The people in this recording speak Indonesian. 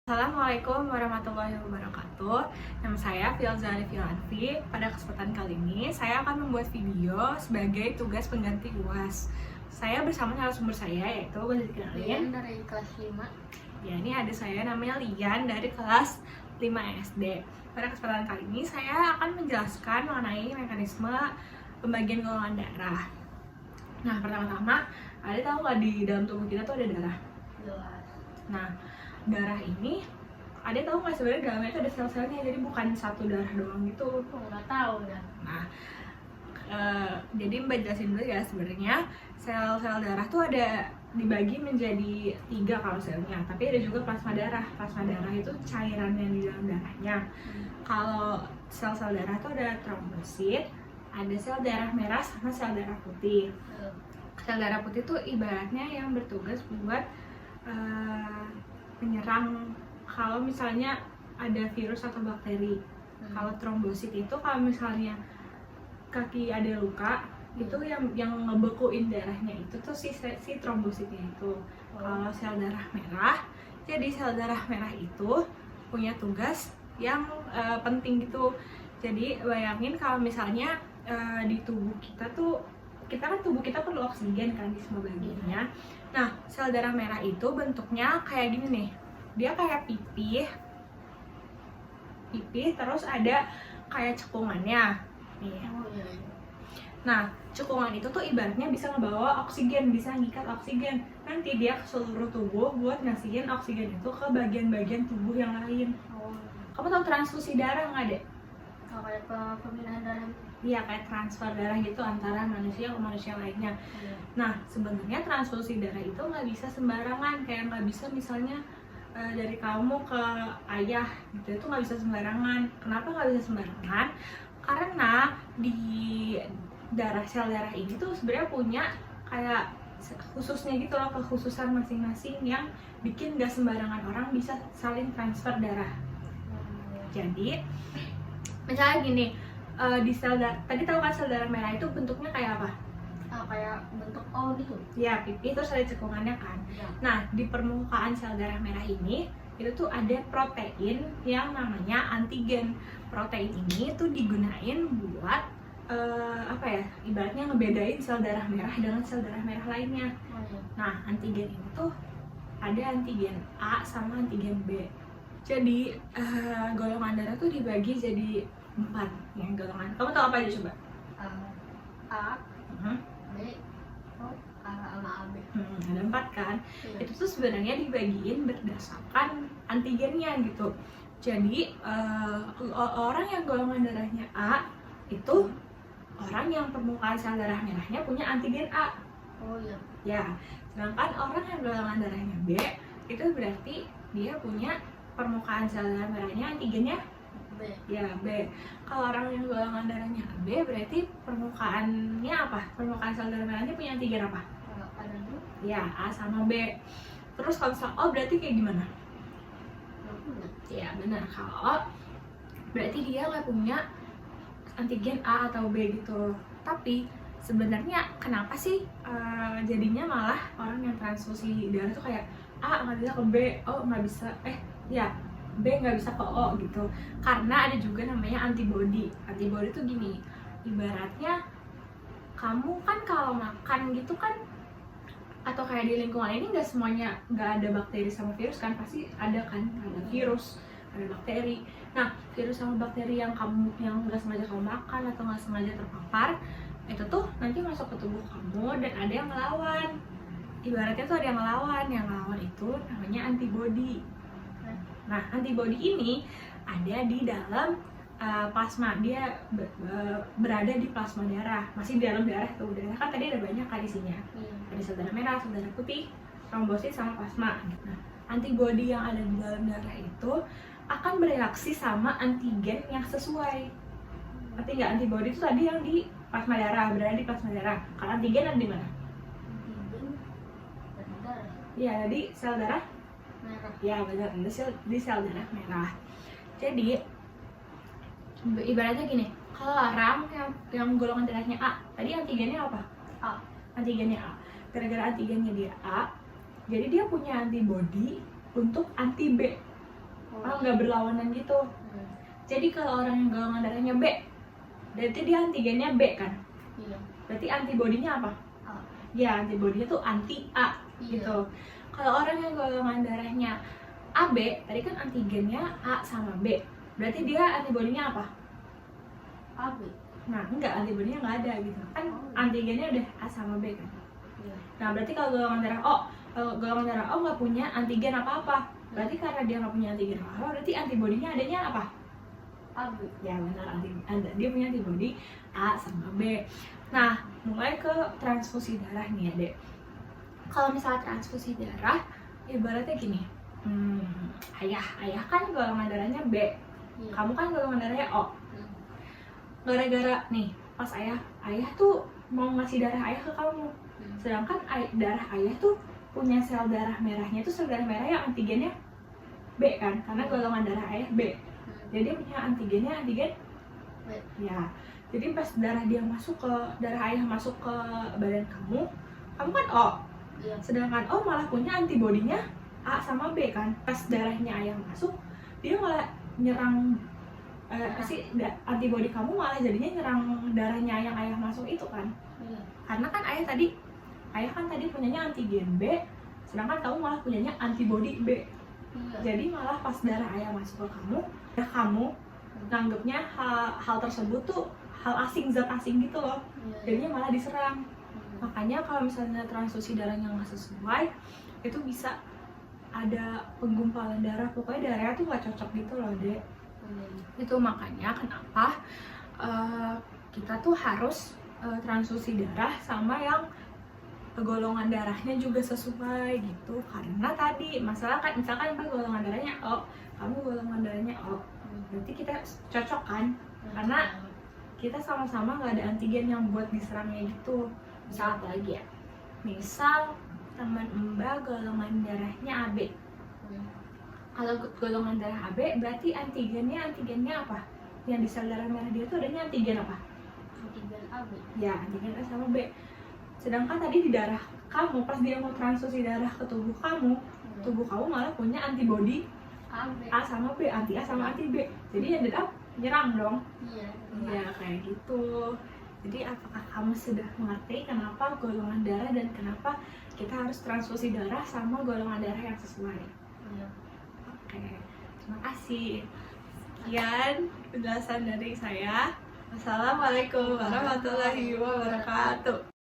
Assalamualaikum warahmatullahi wabarakatuh. Nama saya Filza Filanfi. Pada kesempatan kali ini, saya akan membuat video sebagai tugas pengganti UAS. Saya bersama narasumber saya, yaitu boleh dikenalin Lian dari kelas 5. Ya, ini adik saya namanya Lian dari kelas 5 SD. Pada kesempatan kali ini, saya akan menjelaskan mengenai mekanisme pembagian golongan darah. Nah, pertama-tama, adik tahu nggak di dalam tubuh kita tuh ada darah? Jelas. Nah, darah ini, ada tahu nggak sebenarnya dalamnya itu ada sel-selnya, jadi bukan satu darah doang gitu. Nggak tahu ya. Nah, jadi Mbak jelasin dulu ya, sebenarnya sel-sel darah tuh ada dibagi menjadi 3 kalau selnya, tapi ada juga plasma darah. Plasma darah itu cairan yang di dalam darahnya. Kalau sel-sel darah tuh ada trombosit, ada sel darah merah sama sel darah putih. Sel darah putih tuh ibaratnya yang bertugas buat menyerang kalau misalnya ada virus atau bakteri. Kalau trombosit itu kalau misalnya kaki ada luka, itu yang ngebekuin darahnya itu tuh si trombositnya itu. Kalau sel darah merah, jadi sel darah merah itu punya tugas yang penting gitu. Jadi bayangin kalau misalnya di tubuh kita tuh, tubuh kita perlu oksigen kan di semua bagiannya. Nah, sel darah merah itu bentuknya kayak gini nih. Dia kayak pipih, terus ada kayak cekungannya. Nih. Nah, cekungan itu tuh ibaratnya bisa ngebawa oksigen, bisa ngikat oksigen. Nanti dia ke seluruh tubuh buat ngasihin oksigen itu ke bagian-bagian tubuh yang lain. Kamu tahu transfusi darah nggak, Dek? Kayak pemindahan darah. Iya, kayak transfer darah gitu antara manusia ke manusia lainnya. Nah, sebenarnya transfusi darah itu nggak bisa sembarangan, kayak nggak bisa misalnya dari kamu ke ayah gitu, itu nggak bisa sembarangan. Kenapa nggak bisa sembarangan? Karena di sel darah ini tuh sebenarnya punya kayak khususnya gitu loh, kekhususan masing-masing yang bikin nggak sembarangan orang bisa saling transfer darah. Jadi misalnya gini, di sel darah, tadi tahu kan sel darah merah itu bentuknya kayak apa? Kayak bentuk O gitu. Ya, pipih terus ada cekungannya kan. Ya. Nah, di permukaan sel darah merah ini itu tuh ada protein yang namanya antigen. Protein ini tuh digunain buat apa ya? Ibaratnya ngebedain sel darah merah dengan sel darah merah lainnya. Nah, antigen ini tuh ada antigen A sama antigen B. Jadi golongan darah tuh dibagi jadi 4 yang golongan. Kamu tahu apa aja coba? A, B, O, A sama AB. Ada 4 kan? Itu tuh sebenarnya dibagiin berdasarkan antigennya gitu. Jadi orang yang golongan darahnya A itu orang yang permukaan sel darah merahnya punya antigen A. Oh iya. Ya, sedangkan orang yang golongan darahnya B itu berarti dia punya permukaan sel darah merahnya antigennya B. ya B. Kalau orang yang golongan darahnya B berarti permukaannya apa? Permukaan sel darah merahnya punya antigen apa? Ada dulu. Ya, A sama B. Terus kalau misalnya O berarti kayak gimana? Nggak punya. Ya benar, kalau O berarti dia nggak punya antigen A atau B gitu. Tapi sebenarnya kenapa sih jadinya malah orang yang transfusi darah tuh kayak A nggak bisa ke B, O nggak bisa, B nggak bisa ke O gitu. Karena ada juga namanya antibody. Antibody tuh gini, ibaratnya kamu kan kalau makan gitu kan, atau kayak di lingkungan ini nggak semuanya nggak ada bakteri sama virus kan, pasti ada kan, ada virus, ada bakteri. Nah, virus sama bakteri yang nggak sengaja kamu makan atau nggak sengaja terpapar itu tuh nanti masuk ke tubuh kamu dan ada yang ngelawan. Ibaratnya tuh ada yang ngelawan itu namanya antibody. Nah, antibody ini ada di dalam plasma, dia berada di plasma darah, masih di dalam darah tuh. Darah kan tadi ada banyak kan isinya. Ada sel darah merah, sel darah putih, trombosit sama plasma. Nah, antibody yang ada di dalam darah itu akan bereaksi sama antigen yang sesuai. Berarti nggak, antibody itu tadi yang di plasma darah, berada di plasma darah. Kalau antigen ada di mana? Antigen dari darah. Iya, ada di sel darah Merah. ya, benar, ada di sel darah merah. Jadi ibaratnya gini, kalau orang yang golongan darahnya A, tadi antigennya apa? A. Antigennya A. Gara-gara antigennya dia A, jadi dia punya antibody untuk anti B. nggak berlawanan gitu. Hmm. Jadi kalau orang yang golongan darahnya B, berarti dia antigennya B kan? Iya. Berarti antibodinya apa? A. Ya, antibodinya tuh anti A Iya. gitu. Kalau orang yang golongan darahnya AB, tadi kan antigennya A sama B. Berarti dia antibodinya apa? AB. Nah, enggak, antibodinya nggak ada gitu. Kan antigennya udah A sama B kan? Iya. Nah, berarti kalau golongan darah O, kalau golongan darah O nggak punya antigen apa-apa. Berarti karena dia nggak punya antigen apa-apa, berarti antibodinya adanya apa? AB. Ya benar, dia punya antibodi A sama B. Nah, mulai ke transfusi darah nih ya, Dek. Kalau misalnya transfusi darah, ibaratnya gini, ayah kan golongan darahnya B, Iya. kamu kan golongan darahnya O. Hmm. Gara-gara nih, pas ayah tuh mau ngasih darah ayah ke kamu, Hmm. sedangkan darah ayah tuh punya sel darah merahnya, itu sel darah merah yang antigennya B kan, karena golongan darah ayah B. Hmm. Jadi dia punya antigen B. ya. Jadi pas darah ayah masuk ke badan kamu kan O. Iya. Sedangkan O malah punya antibodinya A sama B kan. Pas darahnya ayah masuk, dia malah nyerang antibodi kamu malah jadinya nyerang darahnya yang ayah masuk itu kan. Iya. Karena kan ayah kan tadi punyanya antigen B, sedangkan kamu malah punyanya antibodi B. Iya. Jadi malah pas darah ayah masuk ke kamu, kamu nganggapnya hal tersebut tuh hal asing, zat asing gitu loh. Iya. Jadinya malah diserang. Hmm. Makanya kalau misalnya transfusi darahnya nggak sesuai, itu bisa ada penggumpalan darah. Pokoknya darahnya tuh nggak cocok gitu loh, Dek. Itu makanya kenapa kita tuh harus transfusi darah sama yang golongan darahnya juga sesuai gitu. Karena tadi masalah kan, misalkan golongan darahnya O, kamu golongan darahnya O, berarti kita cocok kan? Karena kita sama-sama nggak ada antigen yang buat diserangnya gitu. Misal apa lagi ya? Misal teman Mbak golongan darahnya AB. Kalau golongan darah AB berarti antigennya apa? Yang di sel darah merah dia tuh adanya antigen apa? Antigen AB. Ya, antigen A sama B. Sedangkan tadi di darah kamu, pas dia mau transfusi darah ke tubuh kamu malah punya antibodi AB. A sama B, anti A sama anti B. Jadi yang up nyerang dong. Iya. Iya, kayak gitu. Jadi apakah kamu sudah mengerti kenapa golongan darah dan kenapa kita harus transfusi darah sama golongan darah yang sesuai? Iya. Oke, terima kasih. Sekian penjelasan dari saya. Wassalamualaikum warahmatullahi wabarakatuh.